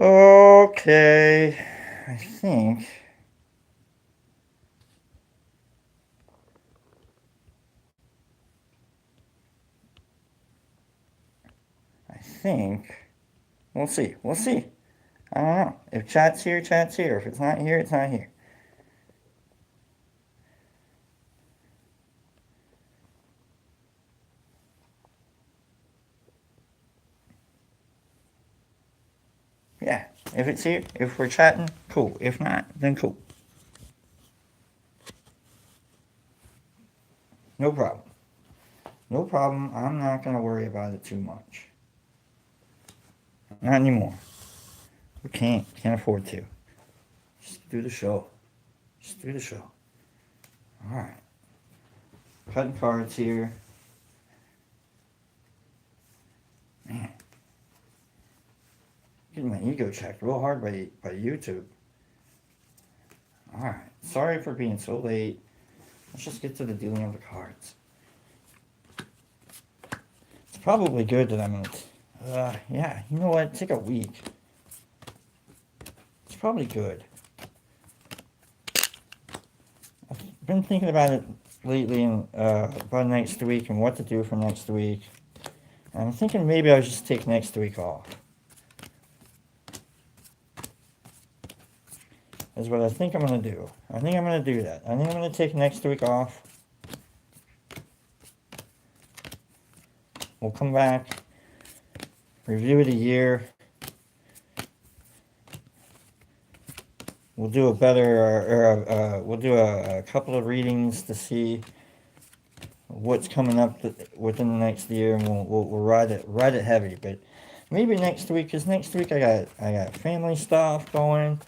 Okay, I think. I think. We'll see. We'll see. I don't know. If chat's here, chat's here. If it's not here, it's not here. Yeah. If it's here, if we're chatting, cool. If not, then cool. No problem. No problem. I'm not going to worry about it too much. Not anymore. We can't. Can't afford to. Just do the show. Just do the show. Alright. Cutting cards here. Man. Getting my ego checked real hard by YouTube. Alright. Sorry for being so late. Let's just get to the dealing of the cards. It's probably good that I'm gonna. Yeah, you know what? Take a week. It's probably good. I've been thinking about it lately and about next week and what to do for next week. And I'm thinking maybe I'll just take next week off. Is what I think I'm gonna do. I think I'm gonna do that. I think I'm gonna take next week off. We'll come back, review the year. We'll do a better, we'll do a couple of readings to see what's coming up within the next year, and we'll ride it heavy. But maybe next week, because next week I got family stuff going.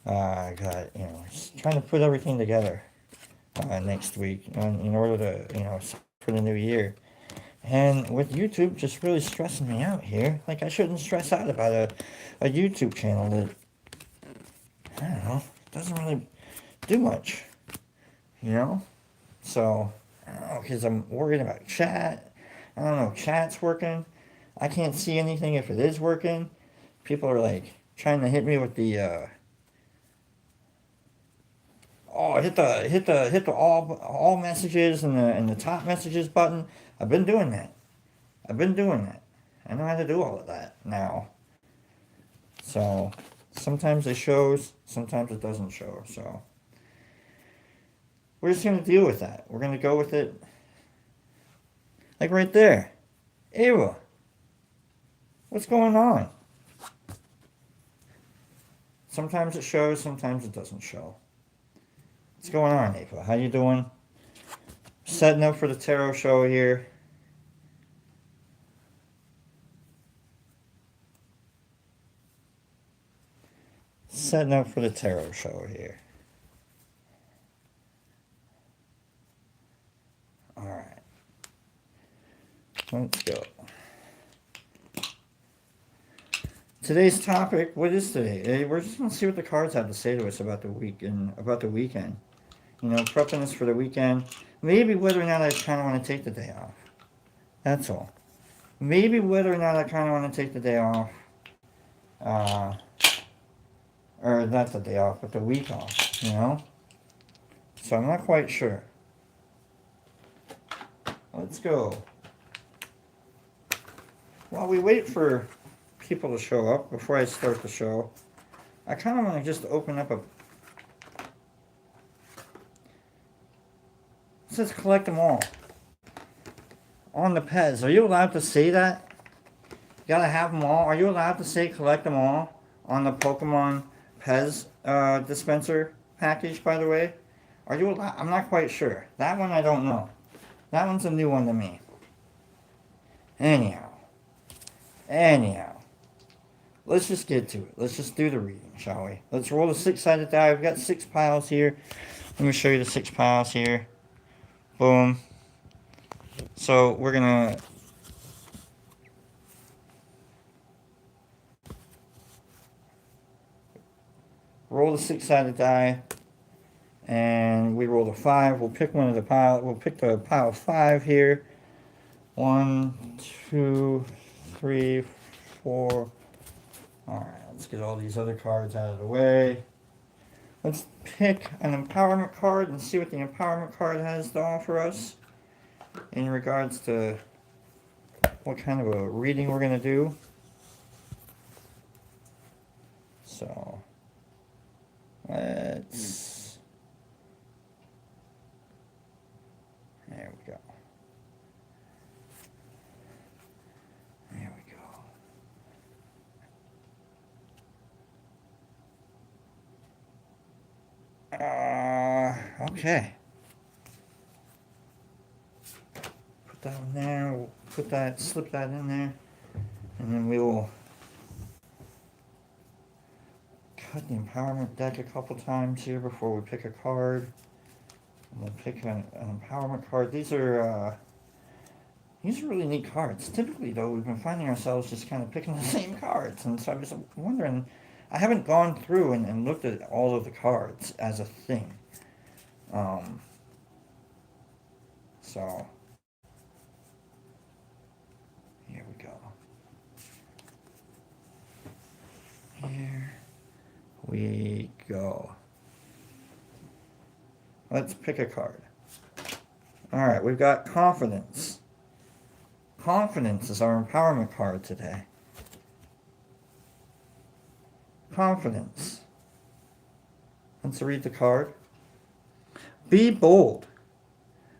I got just trying to put everything together next week in order to for the new year. And with YouTube just really stressing me out here, like I shouldn't stress out about a YouTube channel that, I don't know, doesn't really do much, So, I don't know, because I'm worried about chat. I don't know if chat's working. I can't see anything if it is working. People are like trying to hit me with the, hit the all messages and the top messages button. I've been doing that. I know how to do all of that now. So sometimes it shows, sometimes it doesn't show. So we're just gonna deal with that. We're gonna go with it. Like right there, Ava. What's going on? Sometimes it shows, sometimes it doesn't show. What's going on, Ava? How you doing? Setting up for the tarot show here. Setting up for the tarot show here. Alright. Let's go. Today's topic, what is today? We're just going to see what the cards have to say to us about the week and about the weekend. Prepping us for the weekend. Maybe whether or not I kind of want to take the day off. That's all. Maybe whether or not I kind of want to take the day off. Or not the day off, but the week off, So I'm not quite sure. Let's go. While we wait for people to show up before I start the show, I kind of want to just open up a... It says collect them all. On the Pez. Are you allowed to say that? You gotta have them all. Are you allowed to say collect them all on the Pokemon Pez dispenser package, by the way? Are you allowed? I'm not quite sure. That one I don't know. That one's a new one to me. Anyhow. Let's just get to it. Let's just do the reading, shall we? Let's roll the six-sided die. I've got 6 piles here. Let me show you the 6 piles here. Boom. So we're gonna roll the 6-sided die, and we roll a 5. We'll pick one of the pile. We'll pick the pile 5 here. 1, 2, 3, 4, Alright, let's get all these other cards out of the way. Let's pick an empowerment card and see what the empowerment card has to offer us in regards to what kind of a reading we're going to do. So, let's. There we go. There we go. Okay. Put that one there. We'll put that, slip that in there, and then we will cut the empowerment deck a couple times here before we pick a card. And we'll pick an empowerment card. These are really neat cards. Typically, though, we've been finding ourselves just kind of picking the same cards, and so I was wondering. I haven't gone through and looked at all of the cards as a thing. So here we go. Here we go. Let's pick a card. All right, we've got confidence. Confidence is our empowerment card today. Confidence. Let's read the card. Be bold.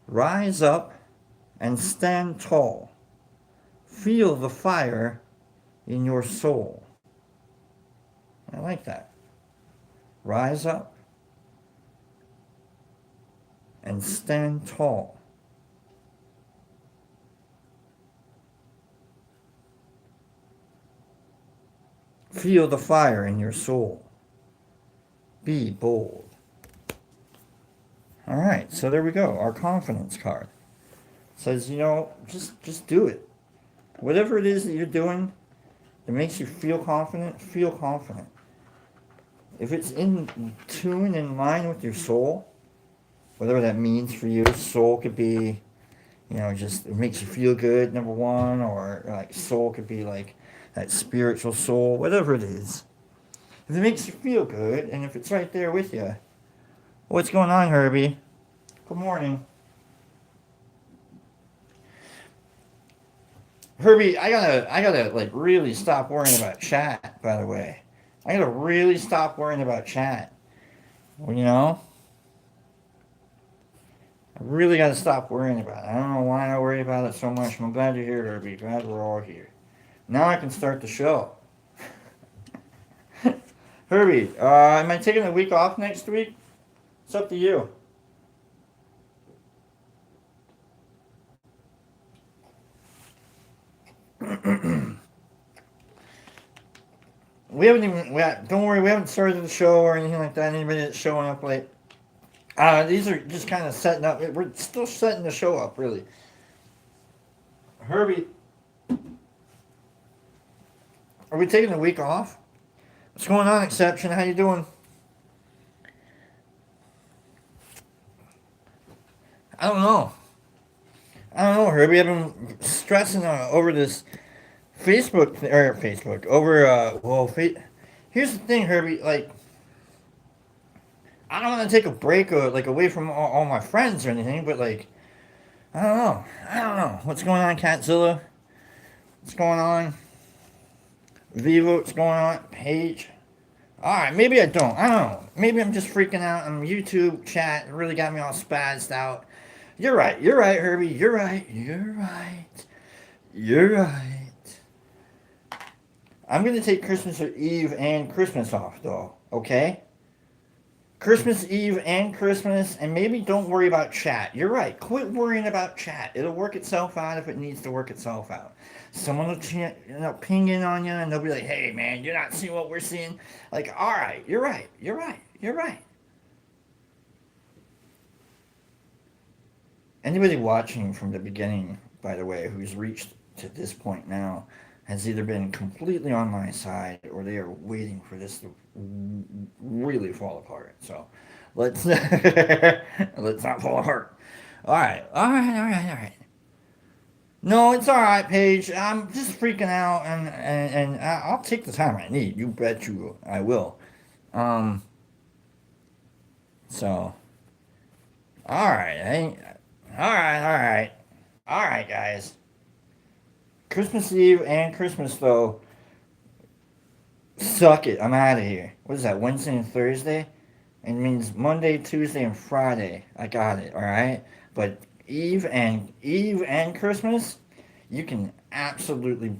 Rise up and stand tall. Feel the fire in your soul. I like that. Rise up and stand tall. Feel the fire in your soul. Be bold. All right, so there we go. Our confidence card says, just do it. Whatever it is that you're doing that makes you feel confident, feel confident. If it's in tune, in line with your soul, whatever that means for you, soul could be, just it makes you feel good, number one, or like soul could be like that spiritual soul, whatever it is. If it makes you feel good, and if it's right there with you. What's going on, Herbie? Good morning. Herbie, I gotta like really stop worrying about chat, by the way. I gotta really stop worrying about chat. Well, I really gotta stop worrying about it. I don't know why I worry about it so much. I'm glad you're here, Herbie. Glad we're all here. Now I can start the show. Herbie, am I taking a week off next week? It's up to you. Don't worry, we haven't started the show or anything like that. Anybody that's showing up late. These are just kind of setting up. We're still setting the show up, really. Herbie, are we taking a week off? What's going on, Exception? How you doing? I don't know, Herbie. I've been stressing over this Facebook, here's the thing, Herbie. Like, I don't want to take a break, away from all my friends or anything, but like, I don't know. What's going on, Catzilla? What's going on? Vivo, what's going on? Paige. Alright, maybe I don't. I don't know. Maybe I'm just freaking out on YouTube chat. It really got me all spazzed out. You're right, Herbie. You're right. I'm going to take Christmas Eve and Christmas off, though. Okay? Christmas Eve and Christmas, and maybe don't worry about chat. You're right. Quit worrying about chat. It'll work itself out if it needs to work itself out. Someone will ping in on you, and they'll be like, "Hey, man, you're not seeing what we're seeing." Like, all right, you're right. Anybody watching from the beginning, by the way, who's reached to this point now, has either been completely on my side or they are waiting for this to really fall apart. So let's let's not fall apart. All right. No, it's all right, Paige. I'm just freaking out, and I'll take the time I need. You bet you I will. Um, so all right, all right, guys. Christmas Eve and Christmas though, suck it. I'm out of here. What is that? Wednesday and Thursday? It means Monday, Tuesday, and Friday. I got it. All right, but Eve and Christmas, you can absolutely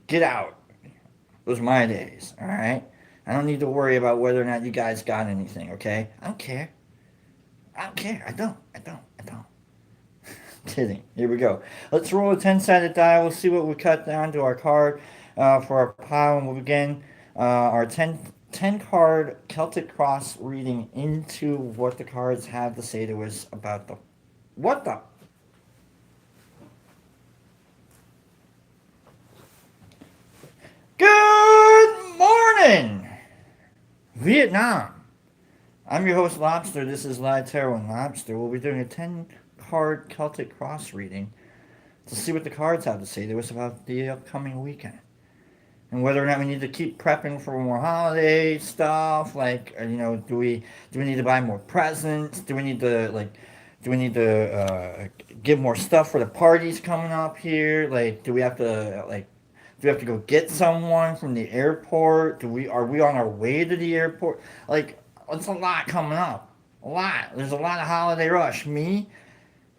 get out. Those are my days. All right. I don't need to worry about whether or not you guys got anything. Okay. I don't care. I don't care. I don't. Kidding. Here we go. Let's roll a 10-sided die. We'll see what we cut down to our card for our pile, and we'll begin our 10 card Celtic Cross reading into what the cards have to say to us about the. What the? Good morning, Vietnam. I'm your host, Lobster. This is Live Tarot and Lobster. We'll be doing a 10 card Celtic Cross reading to see what the cards have to say to us about the upcoming weekend. And whether or not we need to keep prepping for more holiday stuff, like do we need to buy more presents? Do we need to get more stuff for the parties coming up here? Like, do we have to go get someone from the airport? Are we on our way to the airport? Like, it's a lot coming up. A lot. There's a lot of holiday rush. Me,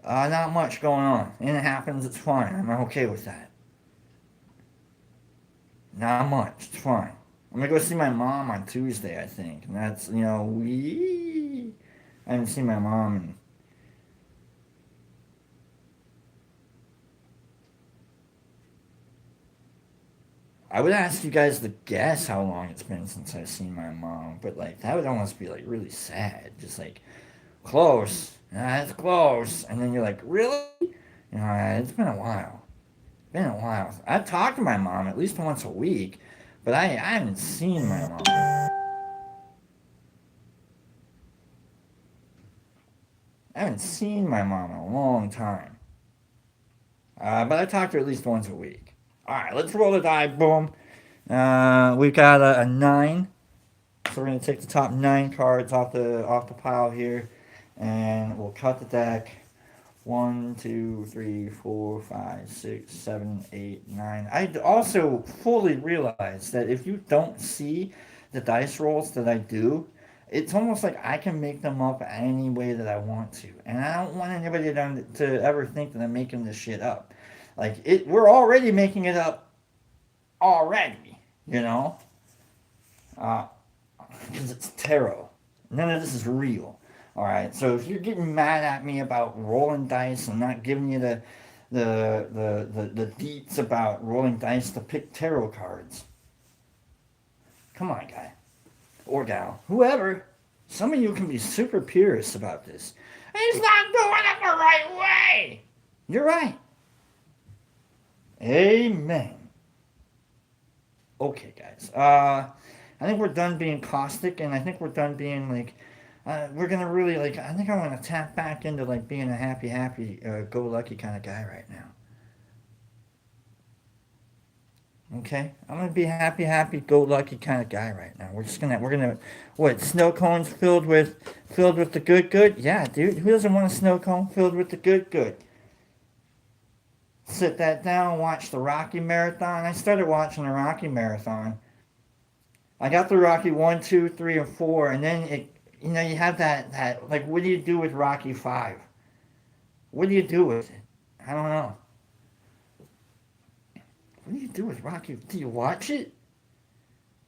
not much going on. And it happens. It's fine. I'm okay with that. Not much. It's fine. I'm gonna go see my mom on Tuesday, I think, and that's we. I haven't seen my mom in. I would ask you guys to guess how long it's been since I've seen my mom, but like that would almost be like really sad. Just like close, it's close, and then you're like, really? It's been a while. Been a while. I've talked to my mom at least once a week, but I haven't seen my mom. I haven't seen my mom in a long time. But I talk to her at least once a week. All right, let's roll the die. Boom. We've got a 9. So we're gonna take the top 9 cards off the pile here, and we'll cut the deck. 1, 2, 3, 4, 5, 6, 7, 8, 9. I also fully realize that if you don't see the dice rolls that I do, it's almost like I can make them up any way that I want to. And I don't want anybody to ever think that I'm making this shit up. We're already making it up already, you know? Uh, because it's tarot. None of this is real. All right. So if you're getting mad at me about rolling dice and not giving you the deets about rolling dice to pick tarot cards, come on, guy or gal, whoever. Some of you can be super purists about this. He's not doing it the right way. You're right. Amen. Okay, guys. I think we're done being caustic, and I think we're done being like, we're gonna really like. I think I want to tap back into like being a happy, go lucky kind of guy right now. Okay, I'm gonna be a happy, go lucky kind of guy right now. We're gonna what snow cones filled with the good. Yeah, dude, who doesn't want a snow cone filled with the good? Sit that down, watch the Rocky Marathon. I started watching the Rocky Marathon. I got through Rocky 1, 2, 3, and 4, and then you have that like, what do you do with Rocky 5? What do you do with it? I don't know. What do you do with Rocky? Do you watch it?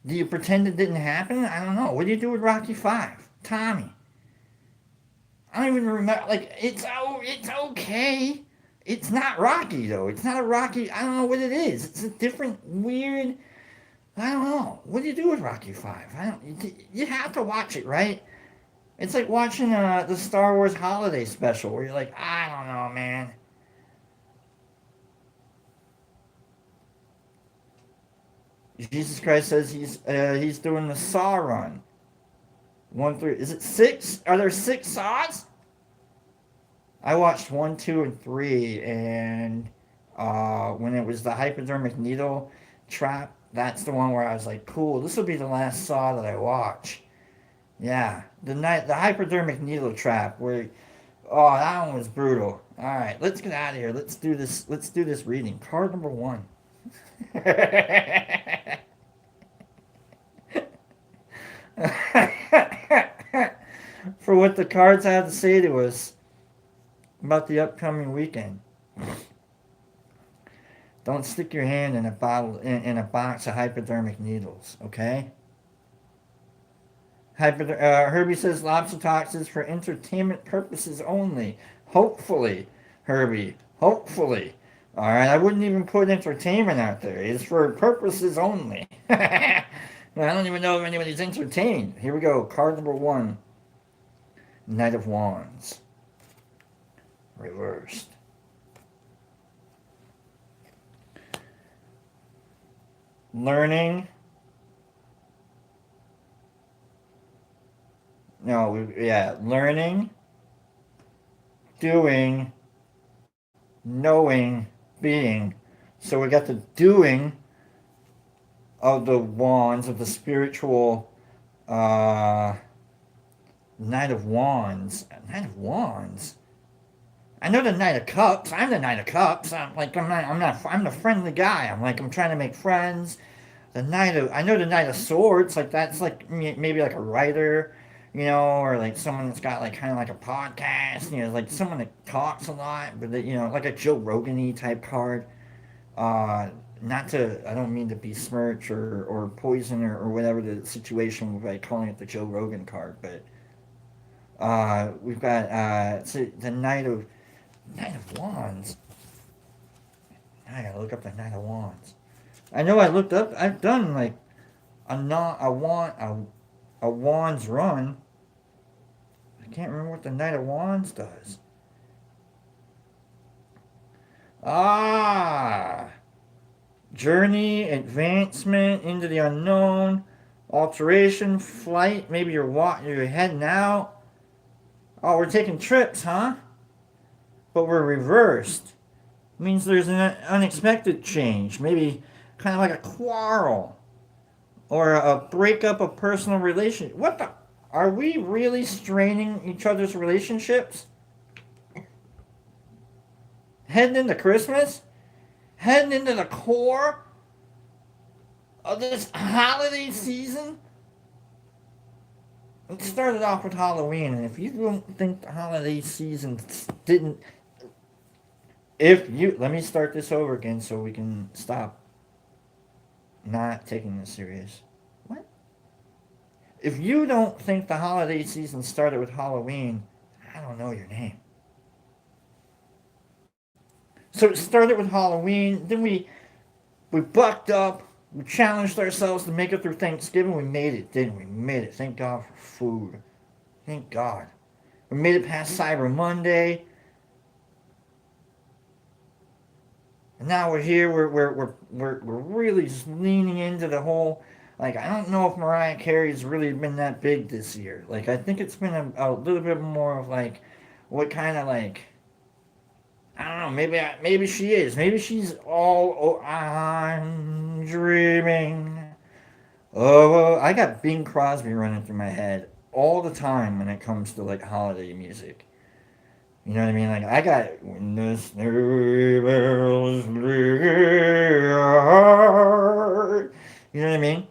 Do you pretend it didn't happen? I don't know. What do you do with Rocky 5? Tommy. I don't even remember. Like, it's okay. It's not Rocky though. It's not a Rocky. I don't know what it is. It's a different weird. I don't know. What do you do with Rocky 5? I don't. You have to watch it, right? It's like watching the Star Wars Holiday Special, where you're like, I don't know, man. Jesus Christ says he's doing the Saw run. 1 through, is it 6? Are there 6 Saws? I watched 1, 2, and 3, and when it was the hypodermic needle trap, that's the one where I was like, cool, this will be the last Saw that I watch. Yeah, the hypodermic needle trap where oh that one was brutal. All right, let's get out of here. Let's do this. Let's do this reading. Card number one. For what the cards have to say to us about the upcoming weekend. Don't stick your hand in a bottle in a box of hypodermic needles, okay? Herbie says lobster talks is for entertainment purposes only. Hopefully, Herbie. Hopefully. All right, I wouldn't even put entertainment out there. It's for purposes only. I don't even know if anybody's entertained. Here we go. Card number one. Knight of Wands. Reversed. Learning. No, yeah. Learning, doing, knowing, being. So we got the doing of the wands, of the spiritual uh, Knight of Wands. Knight of Wands? I know the Knight of Cups. I'm the Knight of Cups. I'm the friendly guy. I'm trying to make friends. I know the Knight of Swords. Like, that's like maybe like a writer, or like someone that's got like kind of like a podcast, like someone that talks a lot, but like a Joe Rogan-y type card. Uh, I don't mean to besmirch or poison or whatever the situation by calling it the Joe Rogan card, but we've got the Knight of Wands. I gotta look up the Knight of Wands. I know I looked up. I've done like a Wands run. I can't remember what the Knight of Wands does. Ah, journey, advancement into the unknown, alteration, flight. Maybe you're heading out. Oh, we're taking trips, huh? But we're reversed. Means there's an unexpected change. Maybe kind of like a quarrel or a breakup of personal relation. What the? Are we really straining each other's relationships? Heading into Christmas? Heading into the core of this holiday season? It started off with Halloween, and if you don't think the holiday season didn't. Let me start this over again so we can stop not taking this serious. What? If you don't think the holiday season started with Halloween, I don't know your name. So it started with Halloween, then we bucked up, we challenged ourselves to make it through Thanksgiving. We made it, didn't we? We made it. Thank God for food. Thank God. We made it past Cyber Monday. And now we're here. We're really just leaning into the whole. Like, I don't know if Mariah Carey's really been that big this year. Like, I think it's been a little bit more of like, what kind of like. I don't know. Maybe she is. Maybe she's all. Oh, I'm dreaming. Oh, I got Bing Crosby running through my head all the time when it comes to like holiday music. You know what I mean? Like, I got when the sleigh bells ring. You know what I mean?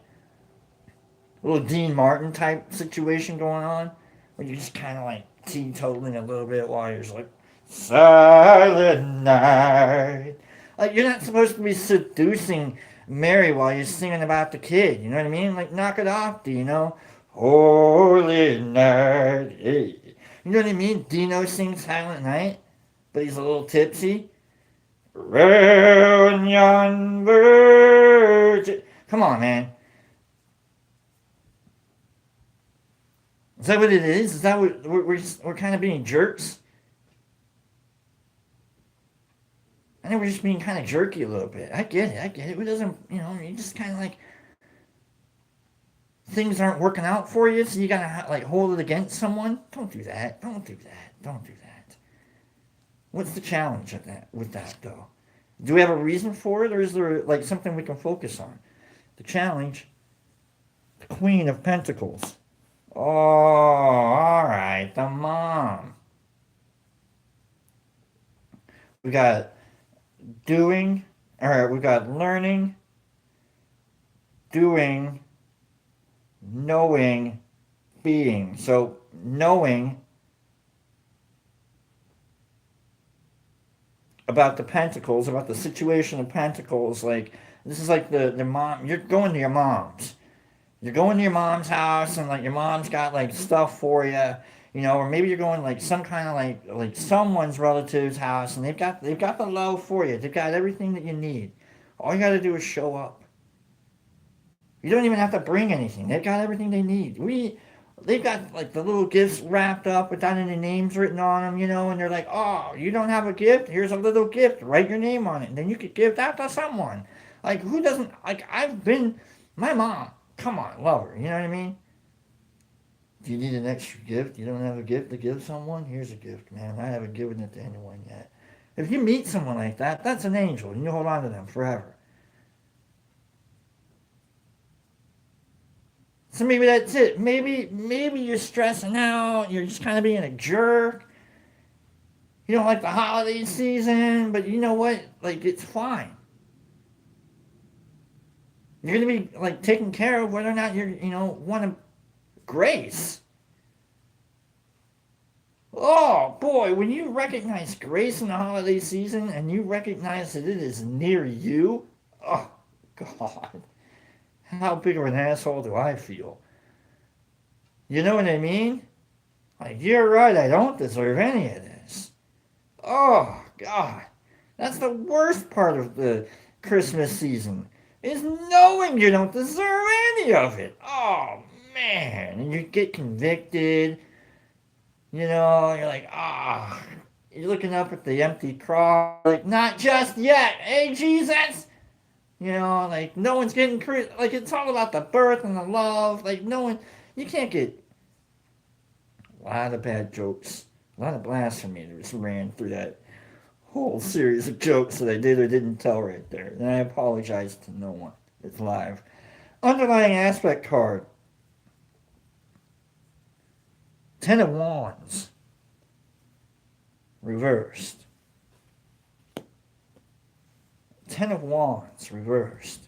A little Dean Martin type situation going on, where you're just kind of like teetotaling a little bit while you're just like, Silent Night. Like, you're not supposed to be seducing Mary while you're singing about the kid. You know what I mean? Like, knock it off, Dino. Holy Night. Hey. You know what I mean? Dino sings Silent Night, but he's a little tipsy. Round yon virgin. Come on, man. Is that what it is? Is that what we're kind of being jerks? I think we're just being kind of jerky a little bit. I get it. I get it. It doesn't, you just kind of like things aren't working out for you, so you gotta like hold it against someone. Don't do that. Don't do that. Don't do that. What's the challenge with that though? Do we have a reason for it, or is there like something we can focus on? The challenge, the Queen of Pentacles. Oh, all right, the mom. We got doing, or we got learning, doing, knowing, being. So knowing about the pentacles, about the situation of pentacles, like this is like the mom. You're going to your mom's. You're going to your mom's house, and like your mom's got like stuff for you, or maybe you're going like some kind of like someone's relative's house, and they've got the love for you. They've got everything that you need. All you got to do is show up. You don't even have to bring anything. They've got everything they need. They've got like the little gifts wrapped up without any names written on them, and they're like, oh, you don't have a gift? Here's a little gift. Write your name on it, and then you could give that to someone. Like, who doesn't, like, my mom, come on, love her, you know what I mean? Do you need an extra gift? You don't have a gift to give someone? Here's a gift, man. I haven't given it to anyone yet. If you meet someone like that, that's an angel, and you hold on to them forever. So maybe that's it. Maybe you're stressing out. You're just kind of being a jerk. You don't like the holiday season, but you know what? Like, it's fine. You're gonna be like taken care of whether or not want to grace. Oh boy, when you recognize grace in the holiday season and you recognize that it is near you, oh God, how big of an asshole do I feel? You know what I mean? Like, you're right, I don't deserve any of this. Oh, God. That's the worst part of the Christmas season, is knowing you don't deserve any of it. Oh, man. And you get convicted. You're like, you're looking up at the empty cross, like, not just yet. Hey, Jesus. Like, no one's getting, like, it's all about the birth and the love. Like, no one, you can't get a lot of bad jokes, a lot of blasphemy that just ran through that whole series of jokes that I did or didn't tell right there. And I apologize to no one. It's live. Underlying aspect card. Ten of Wands. Reversed. Ten of Wands. Reversed.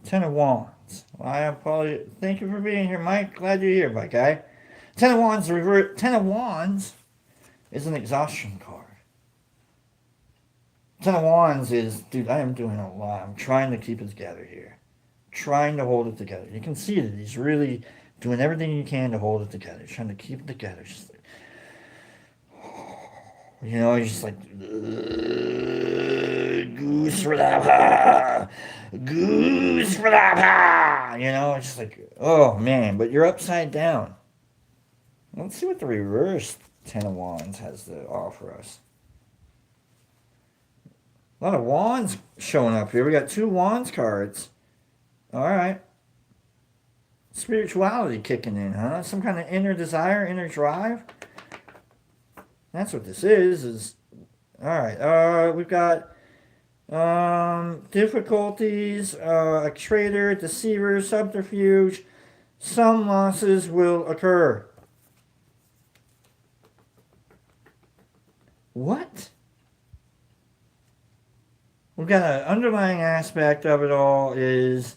Ten of Wands. Well, I apologize. Thank you for being here, Mike. Glad you're here, my guy. Ten of Wands reverse. Ten of Wands is an exhaustion card. Ten of Wands is, dude, I am doing a lot. I'm trying to keep it together here. Trying to hold it together. You can see that he's really doing everything he can to hold it together. He's trying to keep it together. Just like, he's just like, goose for that, goose for that, it's just like, oh man, but you're upside down. Let's see what the reverse Ten of Wands has to offer us. A lot of wands showing up here. We got two wands cards. All right. Spirituality kicking in, huh? Some kind of inner desire, inner drive. That's what this is all right. We've got difficulties, a traitor, deceiver, subterfuge. Some losses will occur. What? We've got an underlying aspect of it all is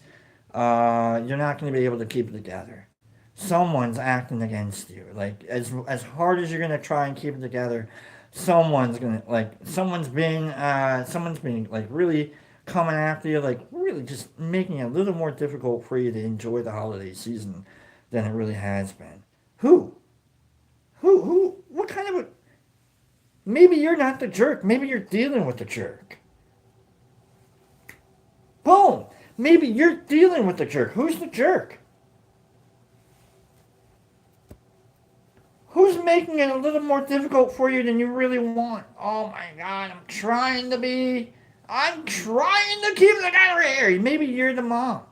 you're not going to be able to keep it together. Someone's acting against you. Like, as hard as you're going to try and keep it together, someone's being like really coming after you, like really just making it a little more difficult for you to enjoy the holiday season than it really has been. Who? What kind of a... Maybe you're not the jerk. Maybe you're dealing with the jerk. Boom! Maybe you're dealing with the jerk. Who's the jerk? Who's making it a little more difficult for you than you really want? Oh my God, I'm trying to keep the guy right here. Maybe you're the mom.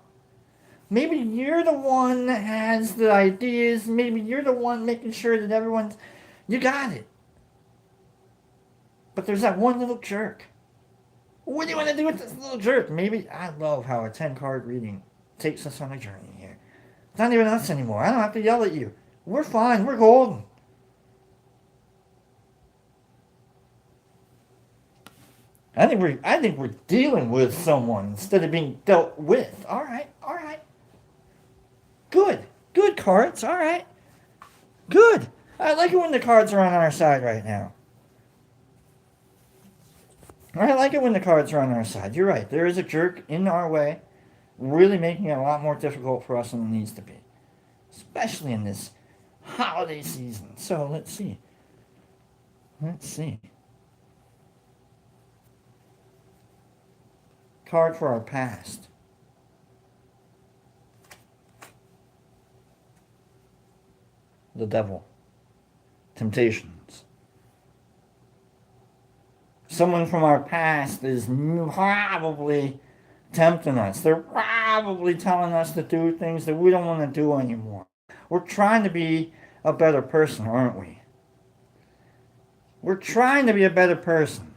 Maybe you're the one that has the ideas. Maybe you're the one making sure that everyone's. You got it. But there's that one little jerk. What do you want to do with this little jerk? Maybe I love how a 10 card reading takes us on a journey here. It's not even us anymore. I don't have to yell at you. We're fine. We're golden. I think we're dealing with someone instead of being dealt with. All right. All right. Good. Good cards. All right. Good. I like it when the cards are on our side right now. I like it when the cards are on our side. You're right. There is a jerk in our way, really making it a lot more difficult for us than it needs to be, especially in this holiday season. So let's see. Let's see. Card for our past. The devil. Temptations. Someone from our past is probably tempting us. They're probably telling us to do things that we don't want to do anymore. We're trying to be a better person, aren't we? We're trying to be a better person.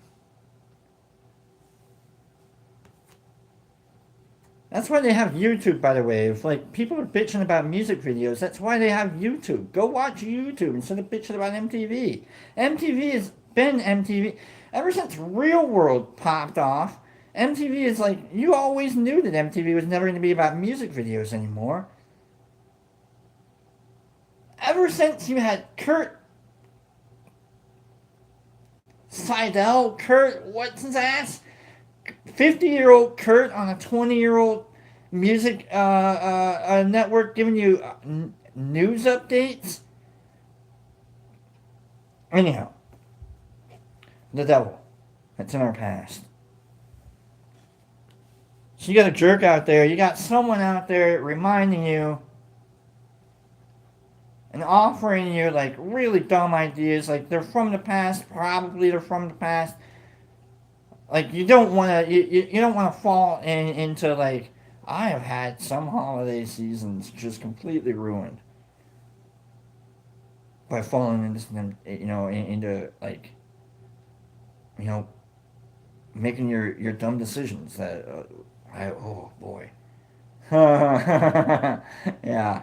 That's why they have YouTube, by the way. If like people are bitching about music videos, that's why they have YouTube. Go watch YouTube instead of bitching about MTV. MTV has been MTV ever since Real World popped off. MTV is like you always knew that MTV was never going to be about music videos anymore. Ever since you had Kurt Seidel, Kurt what's his ass, 50-year-old Kurt on a 20-year-old music network giving you news updates. Anyhow, the devil. That's in our past. So you got a jerk out there. You got someone out there reminding you and offering you like really dumb ideas. Like they're from the past. Probably they're from the past. Like you don't want to you don't want to fall into like I have had some holiday seasons just completely ruined by falling into them, into like making your dumb decisions that oh boy. Yeah.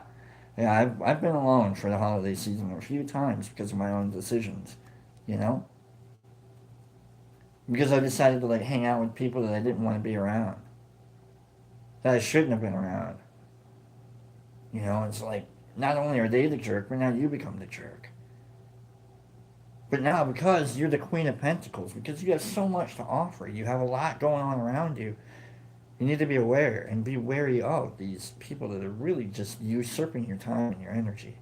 I've been alone for the holiday season a few times because of my own decisions, you know? Because I decided to like hang out with people that I didn't want to be around. That I shouldn't have been around. It's like not only are they the jerk, but now you become the jerk. But now because you're the Queen of Pentacles, because you have so much to offer, you have a lot going on around you, you need to be aware and be wary of these people that are really just usurping your time and your energy.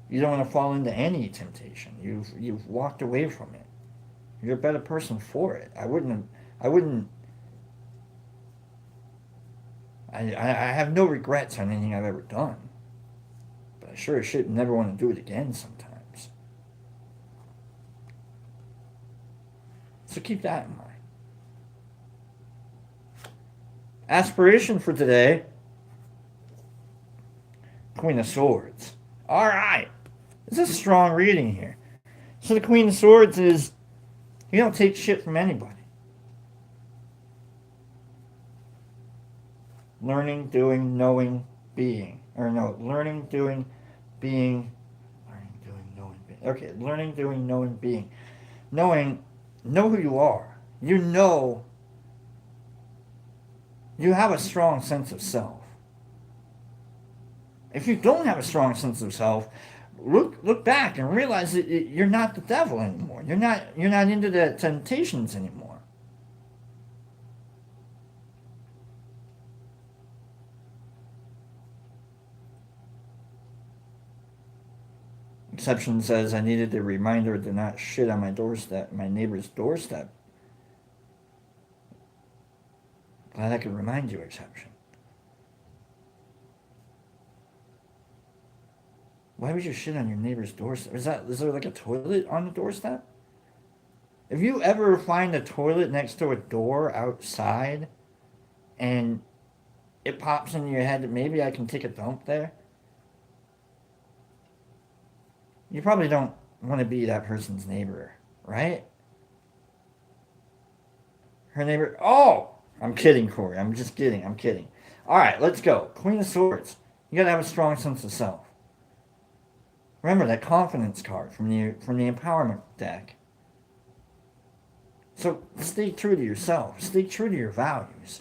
You don't want to fall into any temptation. You've walked away from it. You're a better person for it. I have no regrets on anything I've ever done. But I sure as shit never want to do it again sometimes. So keep that in mind. Aspiration for today, Queen of Swords. Alright. This is a strong reading here. So the Queen of Swords is, you don't take shit from anybody. Learning, doing, knowing, being. Or no, learning, doing, being. Learning, doing, knowing, being. Okay, learning, doing, knowing, being. Knowing, know who you are. You have a strong sense of self. If you don't have a strong sense of self, look back and realize that you're not the devil anymore. You're not into the temptations anymore. Exception says I needed a reminder to not shit on my neighbor's doorstep. Glad I could remind you, Exception. Why would you shit on your neighbor's doorstep? Is there like a toilet on the doorstep? If you ever find a toilet next to a door outside and it pops into your head that maybe I can take a dump there. You probably don't want to be that person's neighbor, right? Her neighbor. Oh! I'm kidding, Corey. I'm just kidding. I'm kidding. Alright, let's go. Queen of Swords. You gotta have a strong sense of self. Remember that confidence card from the empowerment deck. So stay true to yourself. Stay true to your values.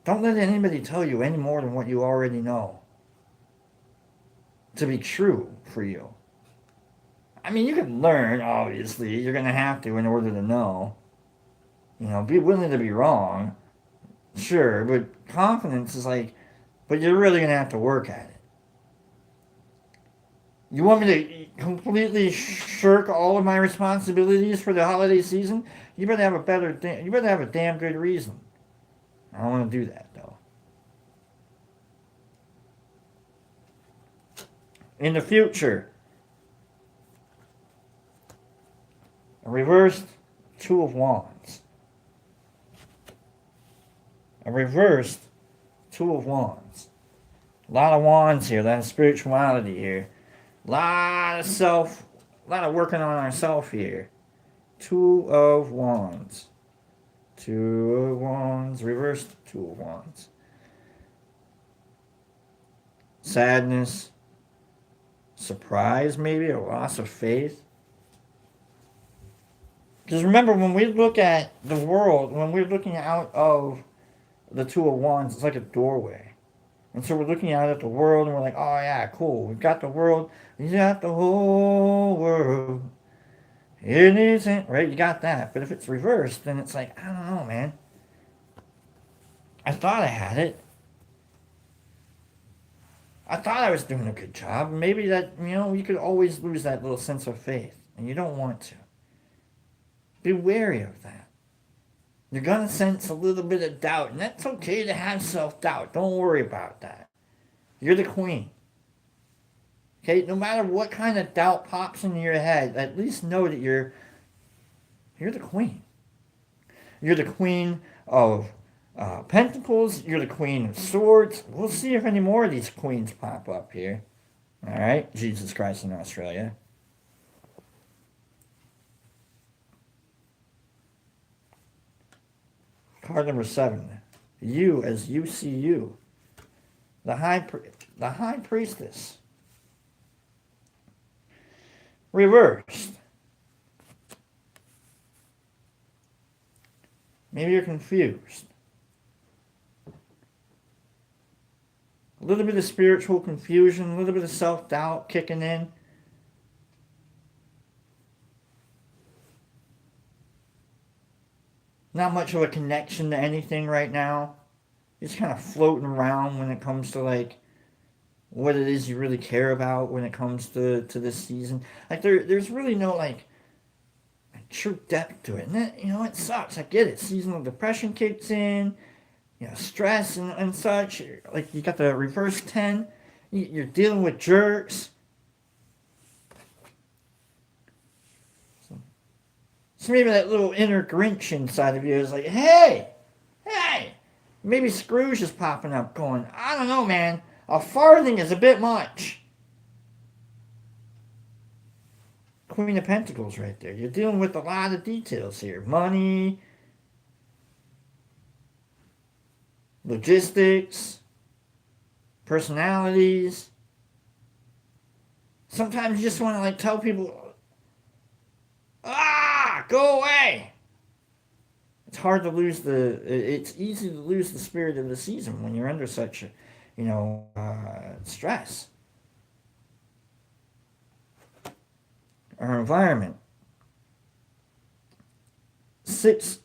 Don't let anybody tell you any more than what you already know to be true for you. I mean, you can learn, obviously. You're going to have to in order to know. You know, be willing to be wrong. Sure, but confidence is like, but you're really going to have to work at it. You want me to completely shirk all of my responsibilities for the holiday season? You better have you better have a damn good reason. I don't want to do that, though. In the future, a reversed Two of Wands. A reversed Two of Wands. A lot of wands here, a lot of spirituality here. A lot of working on ourselves here. Two of Wands. Two of Wands, reversed Two of Wands. Sadness, surprise maybe, a loss of faith. Because remember, when we look at the world, when we're looking out of the Two of Wands, it's like a doorway. And so we're looking out at the world and we're like, oh yeah, cool. We've got the world. You got the whole world. It isn't, right? You got that. But if it's reversed, then it's like, I don't know, man. I thought I had it. I thought I was doing a good job. Maybe that, you could always lose that little sense of faith. And you don't want to. Be wary of that. You're going to sense a little bit of doubt. And that's okay to have self-doubt. Don't worry about that. You're the queen. Okay? No matter what kind of doubt pops into your head, at least know that you're the queen. You're the queen of Pentacles. You're the Queen of Swords. We'll see if any more of these queens pop up here. All right? Jesus Christ in Australia. Card number 7. You as you see you. The High Priestess. Reversed. Maybe you're confused. A little bit of spiritual confusion, a little bit of self-doubt kicking in. Not much of a connection to anything right now. Just kind of floating around when it comes to like what it is you really care about when it comes to this season. Like there's really no like true depth to it. And that, it sucks. I get it. Seasonal depression kicks in. Stress and such. Like you got the reverse 10. You're dealing with jerks. So maybe that little inner Grinch inside of you is like, hey. Maybe Scrooge is popping up going, I don't know, man. A farthing is a bit much. Queen of Pentacles right there. You're dealing with a lot of details here. Money. Logistics. Personalities. Sometimes you just want to like tell people, go away. It's hard to lose it's easy to lose the spirit of the season when you're under such, stress. Our environment. 6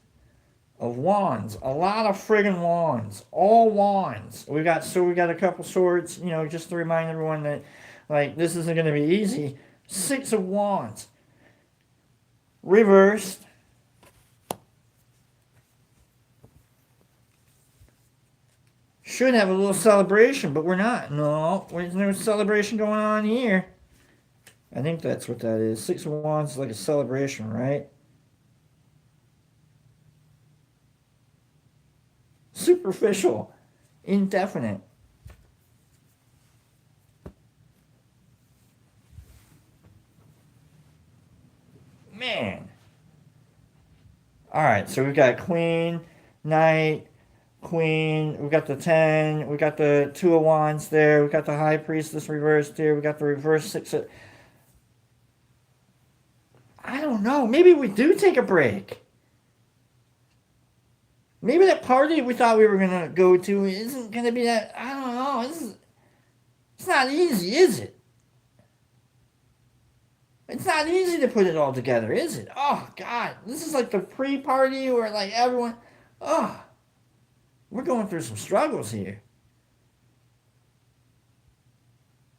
of Wands. A lot of friggin' wands. All wands. We got a couple swords, just to remind everyone that, like, this isn't going to be easy. 6 of Wands. Reversed. Should have a little celebration, but we're not. No, there's no celebration going on here. I think that's what that is. 6 of Wands is like a celebration, right? Superficial. Indefinite. Man. All right, so we got queen, knight, queen. We got the 10. We got the two of wands there. We got the high priestess reversed here. We got the reverse six. I don't know. Maybe we do take a break. Maybe that party we thought we were gonna go to isn't gonna be that. I don't know. It's not easy, is it? It's not easy to put it all together, is it? Oh God, this is like the pre-party where like everyone. Oh, we're going through some struggles here.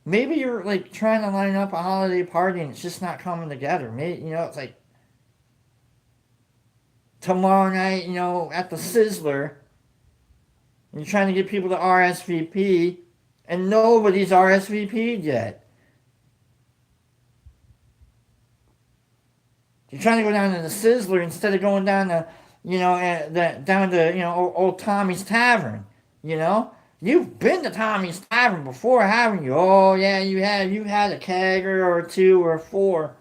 Maybe you're like trying to line up a holiday party and it's just not coming together. Maybe it's like tomorrow night, at the Sizzler, and you're trying to get people to RSVP, and nobody's RSVP'd yet. You're trying to go down to the Sizzler instead of going down to, down to old Tommy's Tavern. You know, you've been to Tommy's Tavern before, haven't you? Oh yeah, you have. You had a kegger or two or four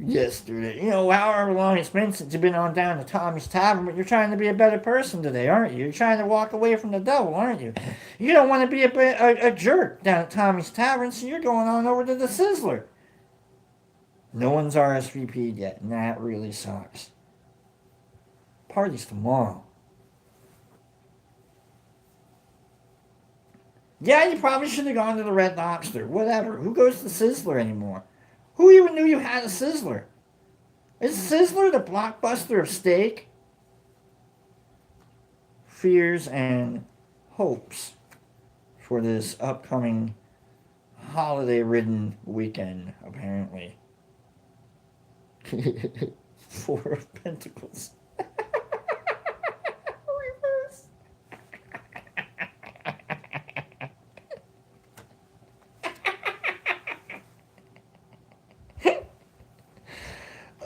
yesterday. However long it's been since you've been on down to Tommy's Tavern, but you're trying to be a better person today, aren't you? You're trying to walk away from the devil, aren't you? You don't want to be a jerk down at Tommy's Tavern, so you're going on over to the Sizzler. No one's RSVP'd yet, and that really sucks. Party's tomorrow. Yeah, you probably should have gone to the Red Lobster. Whatever. Who goes to Sizzler anymore? Who even knew you had a Sizzler? Is Sizzler the blockbuster of steak? Fears and hopes for this upcoming holiday-ridden weekend, apparently. Four of Pentacles. Reverse.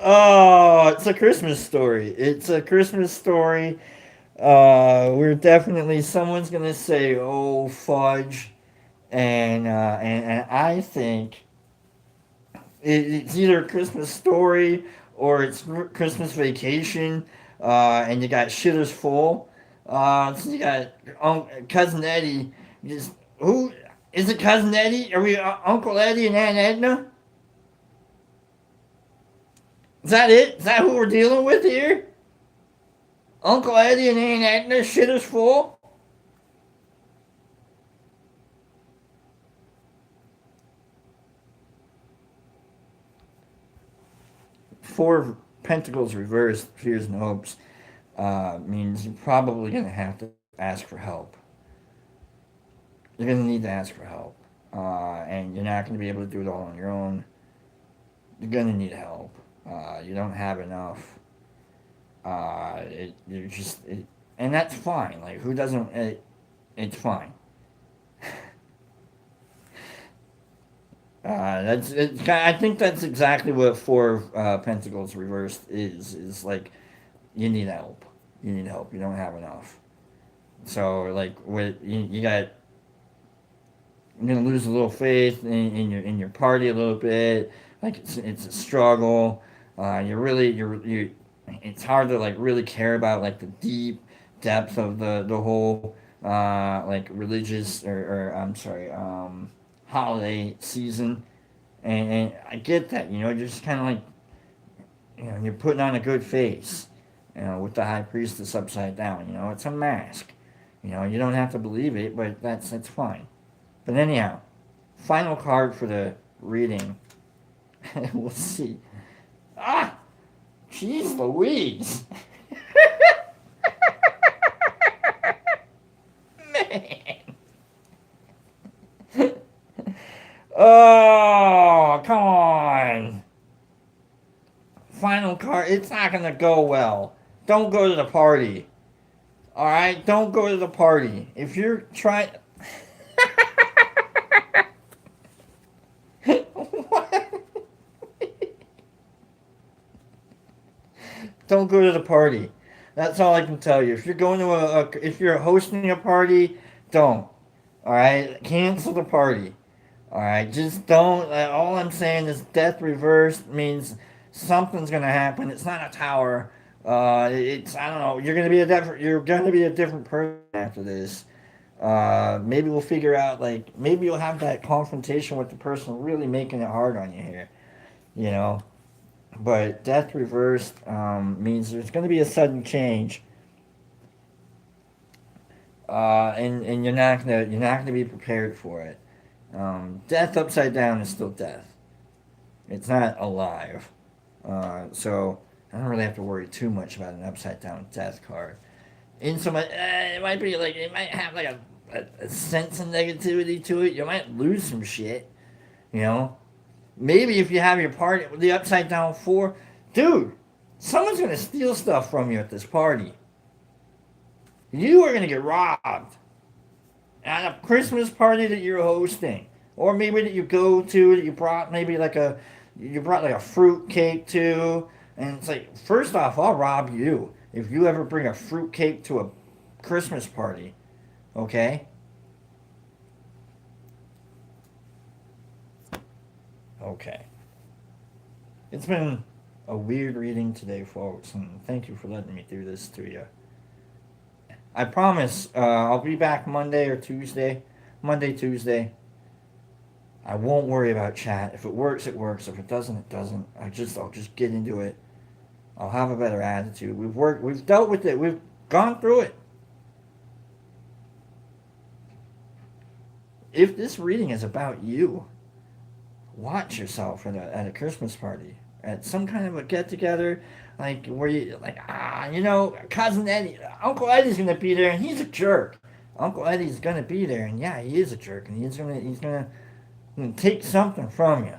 Oh, it's a Christmas story. It's a Christmas story. We're definitely someone's gonna say, "Oh, fudge," and I think it's either a Christmas story or it's Christmas Vacation, and you got shitters full. So you got cousin Eddie. Just who is it? Cousin Eddie? Are we Uncle Eddie and Aunt Edna? Is that it? Is that who we're dealing with here? Uncle Eddie and Aunt Edna, shitters full. Four of Pentacles reversed, fears and hopes, means you're probably going to have to ask for help. You're going to need to ask for help. And you're not going to be able to do it all on your own. You're going to need help. You don't have enough. And that's fine. Like, who doesn't? It's fine. I think that's exactly what Four Pentacles reversed is. Is like you need help. You need help. You don't have enough. So like, you got, you're gonna lose a little faith in your party a little bit. Like it's a struggle. You it's hard to like really care about like the deep depth of the whole like religious or I'm sorry holiday season. And I get that, you're just kind of like, you're putting on a good face, with the high priestess upside down. It's a mask. You don't have to believe it, but that's fine. But anyhow, final card for the reading. We'll see. Ah, jeez Louise. Man. Oh, come on. Final card. It's not going to go well. Don't go to the party. Alright? Don't go to the party. If you're trying. What? Don't go to the party. That's all I can tell you. If you're going to if you're hosting a party, don't. All right, cancel the party. All right, just don't. All I'm saying is death reversed means something's gonna happen. It's not a tower. It's I don't know. You're gonna be a different person after this. Maybe we'll figure out like maybe you'll have that confrontation with the person really making it hard on you here. You know, but death reversed means there's gonna be a sudden change. And you're not gonna be prepared for it. Death upside down is still death. It's not alive. So I don't really have to worry too much about an upside down death card. In so much, it might be like it might have like a sense of negativity to it. You might lose some shit. You know, maybe if you have your party with the upside down four, dude, someone's gonna steal stuff from you at this party. You are gonna get robbed at a Christmas party that you're hosting, or maybe that you go to that you brought maybe like a you brought like a fruit cake to, and it's like first off, I'll rob you if you ever bring a fruit cake to a Christmas party. Okay, okay. It's been a weird reading today, folks, and thank you for letting me do this to you. I promise I'll be back Monday or Tuesday. Monday, Tuesday. I won't worry about chat. If it works, it works. If it doesn't, it doesn't. I'll just get into it. I'll have a better attitude. We've dealt with it. We've gone through it. If this reading is about you, watch yourself at a Christmas party, at some kind of a get together, like where you like cousin Eddie, Uncle Eddie's gonna be there, and he's a jerk. Uncle Eddie's gonna be there, and yeah, he is a jerk, and he's gonna take something from you.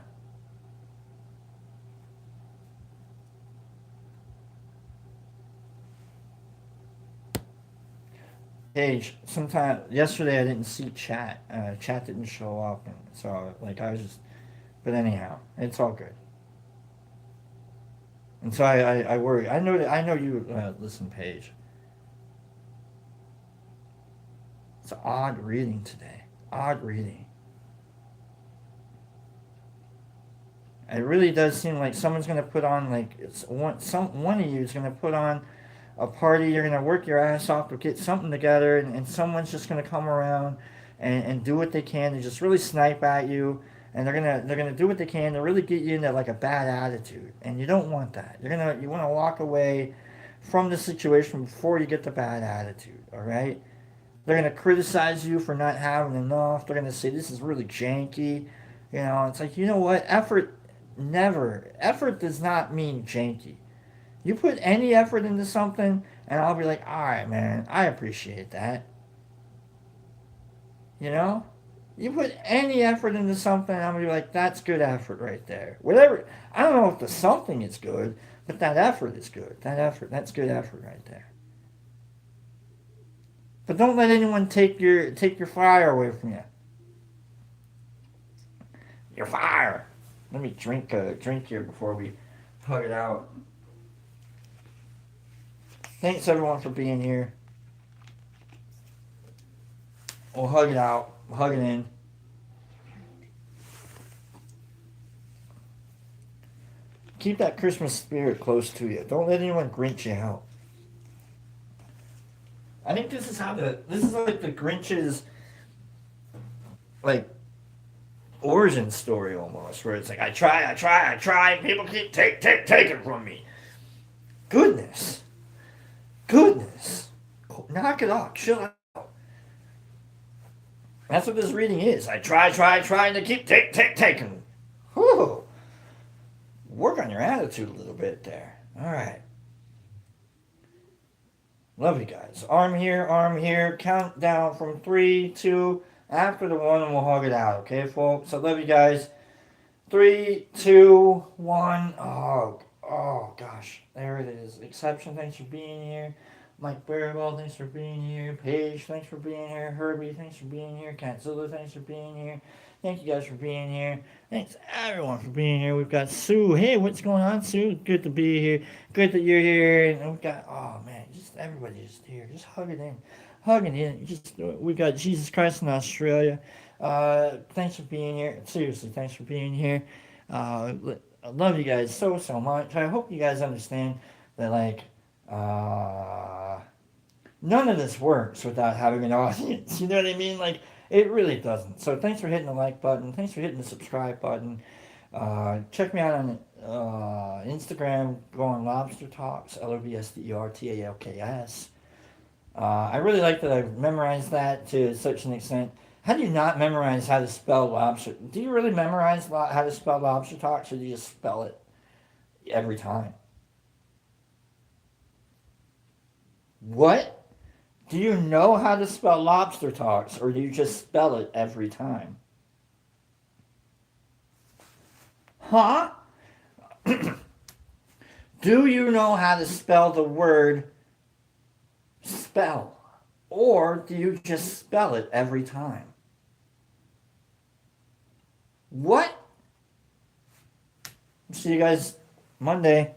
Paige, sometime yesterday I didn't see chat. Chat didn't show up, and so like I was just. But anyhow, it's all good. And so I worry. I know you listen, Paige. It's an odd reading today. Odd reading. It really does seem like someone's gonna put on like one of you is gonna put on a party. You're gonna work your ass off to get something together, and someone's just gonna come around and do what they can to just really snipe at you. And they're gonna do what they can to really get you into like a bad attitude, and you don't want that. You want to walk away from the situation before you get the bad attitude. All right. They're gonna criticize you for not having enough. They're gonna say this is really janky. It's like you know what? Effort does not mean janky. You put any effort into something, and I'll be like, all right, man, I appreciate that. You know, you put any effort into something, and I'm gonna be like, that's good effort right there. Whatever. I don't know if the something is good, but that effort is good. That's good effort right there. But don't let anyone take your fire away from you. Your fire. Let me drink here before we hug it out. Thanks everyone for being here. We'll hug it out. We'll hug it in. Keep that Christmas spirit close to you. Don't let anyone Grinch you out. I think this is like the Grinch's like origin story almost, where it's like I try, and people keep taking from me. Goodness, goodness, knock it off, chill out. That's what this reading is. I try, and they keep taking. Whew. Work on your attitude a little bit there. All right. Love you guys. Arm here. Count down from 3, 2, after the 1, and we'll hug it out. Okay, folks? I love you guys. 3, 2, 1. Oh, gosh. There it is. Exception, thanks for being here. Mike Baraball, thanks for being here. Paige, thanks for being here. Herbie, thanks for being here. Katzilla, thanks for being here. Thank you guys for being here. Thanks everyone for being here. We've got Sue. Hey, what's going on, Sue? Good to be here. Good that you're here. And we've got, oh man, just everybody just here. Just hug it in. Hug it in. Just we got Jesus Christ in Australia. Thanks for being here. Seriously, thanks for being here. Uh, I love you guys so much. I hope you guys understand that like none of this works without having an audience. You know what I mean? Like, it really doesn't. So, thanks for hitting the like button. Thanks for hitting the subscribe button. Check me out on Instagram, go on Lobster Talks, LOBSTERTALKS. I really like that I've memorized that to such an extent. How do you not memorize how to spell lobster? Do you really memorize how to spell Lobster Talks, or do you just spell it every time? What? Do you know how to spell Lobster Talks, or do you just spell it every time? Huh? Do you know how to spell the word spell? Or do you just spell it every time? What? See you guys Monday.